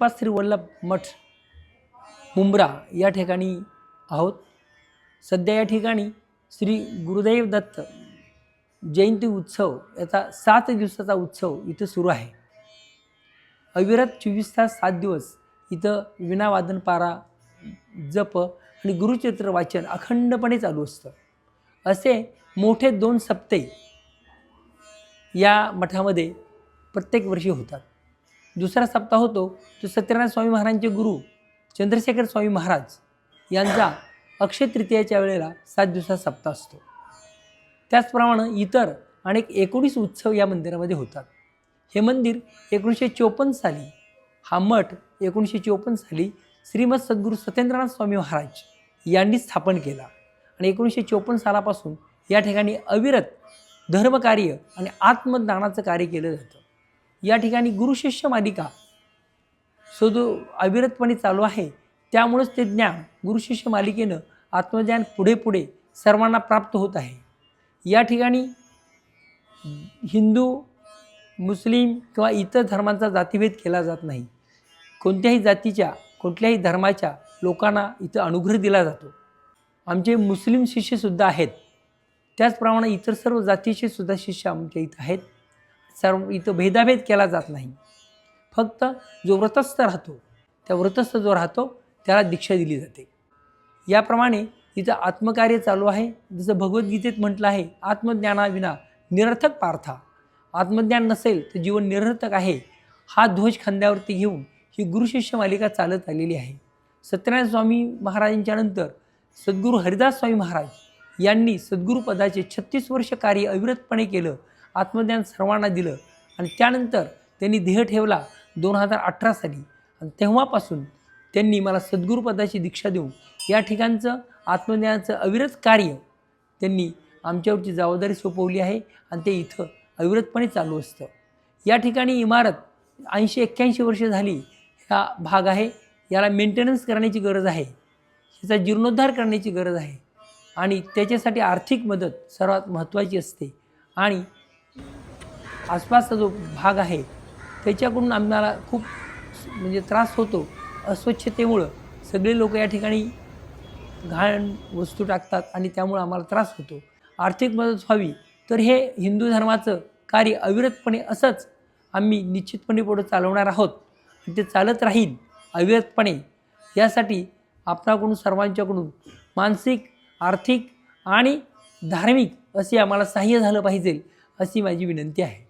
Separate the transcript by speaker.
Speaker 1: उत्पात श्री वल्लभ मठ मुंब्रा या ठिकाणी आहोत। सध्या या ठिकाणी श्री गुरुदेव दत्त जयंती उत्सव याचा 7 दिवसाचा उत्सव इथं सुरू आहे। अविरत 24 तास 7 दिवस इथं विणावादन पारा जप आणि गुरुचरित्र वाचन अखंडपणे चालू असतं। असे मोठे 2 सप्ते या मठामध्ये प्रत्येक वर्षी होतात। दुसरा सप्ताह होतो तो सत्यनारायण स्वामी महाराजांचे गुरु चंद्रशेखर स्वामी महाराज यांचा अक्षय तृतीयेच्या वेळेला 7 दिवसाचा सप्ताह असतो। त्याचप्रमाणे इतर अनेक 19 उत्सव या मंदिरामध्ये होतात। हे मंदिर 1954 साली, हा मठ 1954 साली श्रीमद सद्गुरू सत्येंद्रनाथ स्वामी महाराज यांनी स्थापन केला आणि 1954 सालापासून या ठिकाणी अविरत धर्मकार्य आणि आत्मज्ञानाचं कार्य केलं जातं। या ठिकाणी गुरुशिष्य मालिका अविरतपणे चालू आहे। त्यामुळेच ते ज्ञान गुरुशिष्य मालिकेनं आत्मज्ञान पुढे पुढे सर्वांना प्राप्त होत आहे। या ठिकाणी हिंदू, मुस्लिम किंवा इतर धर्मांचा जातीभेद केला जात नाही। कोणत्याही जातीच्या, कुठल्याही धर्माच्या लोकांना इथं अनुग्रह दिला जातो। आमचे मुस्लिम शिष्यसुद्धा आहेत, त्याचप्रमाणे इतर सर्व जातीचे सुद्धा शिष्य आमच्या इथं आहेत। सर्व इथं भेदाभेद केला जात नाही। फक्त जो व्रतस्थ राहतो, त्या व्रतस्थ जो राहतो त्याला दीक्षा दिली जाते। याप्रमाणे इथं आत्मकार्य चालू आहे। जसं भगवद्गीतेत म्हटलं आहे, आत्मज्ञानाविना निरर्थक पार्था। आत्मज्ञान नसेल तर जीवन निरर्थक आहे। हा ध्वज खांद्यावरती घेऊन ही गुरुशिष्य मालिका चालत आलेली आहे। सत्यनारायण स्वामी महाराजांच्या नंतर सद्गुरू हरिदास स्वामी महाराज यांनी सद्गुरुपदाचे 36 वर्ष कार्य अविरतपणे केलं, आत्मज्ञान सर्वांना दिलं आणि त्यानंतर त्यांनी देह ठेवला 2018 साली आणि तेव्हापासून त्यांनी मला सद्गुरुपदाची दीक्षा देऊन या ठिकाणचं आत्मज्ञानाचं अविरत कार्य त्यांनी आमच्यावरची जबाबदारी सोपवली आहे आणि ते इथं अविरतपणे चालू असतं। या ठिकाणी इमारत 80-81 वर्ष झाली हा भाग आहे। याला मेंटेनन्स करण्याची गरज आहे, ह्याचा जीर्णोद्धार करण्याची गरज आहे आणि त्याच्यासाठी आर्थिक मदत सर्वात महत्त्वाची असते। आणि आसपासचा जो भाग आहे त्याच्याकडून आम्हाला खूप त्रास होतो। अस्वच्छतेमुळं सगळे लोक या ठिकाणी घाण वस्तू टाकतात आणि त्यामुळे आम्हाला त्रास होतो। आर्थिक मदत व्हावी तर हे हिंदू धर्माचं कार्य अविरतपणे असंच आम्ही निश्चितपणे पुढे चालवणार आहोत आणि ते चालत राहील अविरतपणे। यासाठी आपणाकडून सर्वांच्याकडून मानसिक, आर्थिक आणि धार्मिक असे आम्हाला सहाय्य झालं पाहिजे अशी माझी विनंती आहे।